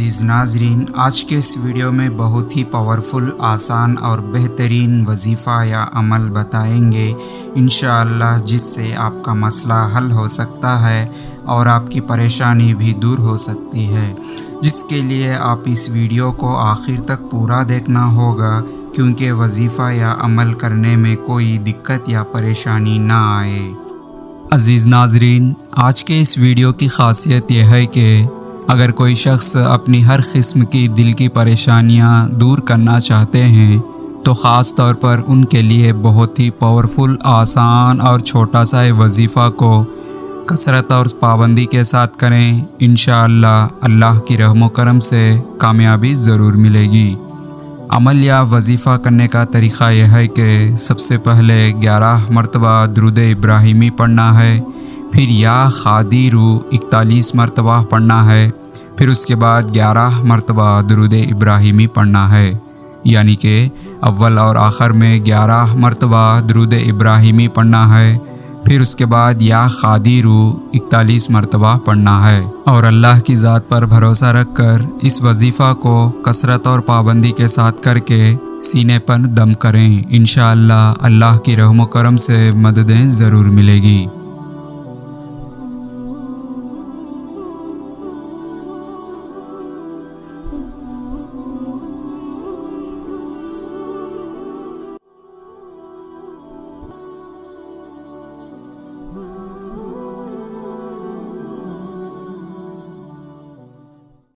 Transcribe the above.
अज़ीज़ नाज़रीन, आज के इस वीडियो में बहुत ही पावरफुल, आसान और बेहतरीन वजीफ़ा या अमल बताएंगे इंशाअल्लाह, जिससे आपका मसला हल हो सकता है और आपकी परेशानी भी दूर हो सकती है। जिसके लिए आप इस वीडियो को आखिर तक पूरा देखना होगा, क्योंकि वजीफ़ा या अमल करने में कोई दिक्कत या परेशानी ना आए। अज़ीज़ नाज़रीन, आज के इस वीडियो की ख़ासियत यह है कि अगर कोई शख्स अपनी हर किस्म की दिल की परेशानियां दूर करना चाहते हैं तो ख़ास तौर पर उनके लिए बहुत ही पावरफुल, आसान और छोटा सा वजीफ़ा को कसरत और पाबंदी के साथ करें। इंशाअल्लाह अल्लाह की रहम करम से कामयाबी ज़रूर मिलेगी। अमल या वजीफ़ा करने का तरीक़ा यह है कि सबसे पहले 11 मरतबा दुरूद इब्राहिमी पढ़ना है, फिर या खादिरू 41 मरतबा पढ़ना है, फिर उसके बाद 11 मरतबा दुरूद इब्राहिमी पढ़ना है, यानी कि अव्वल और आखिर में 11 मरतबा दुरूद इब्राहिमी पढ़ना है, फिर उसके बाद या खादिरू 41 मरतबा पढ़ना है। और अल्लाह की ज़ात पर भरोसा रखकर इस वजीफ़ा को कसरत और पाबंदी के साथ करके सीने पर दम करें। इंशाअल्लाह अल्लाह की रहम करम से मददें ज़रूर मिलेगी।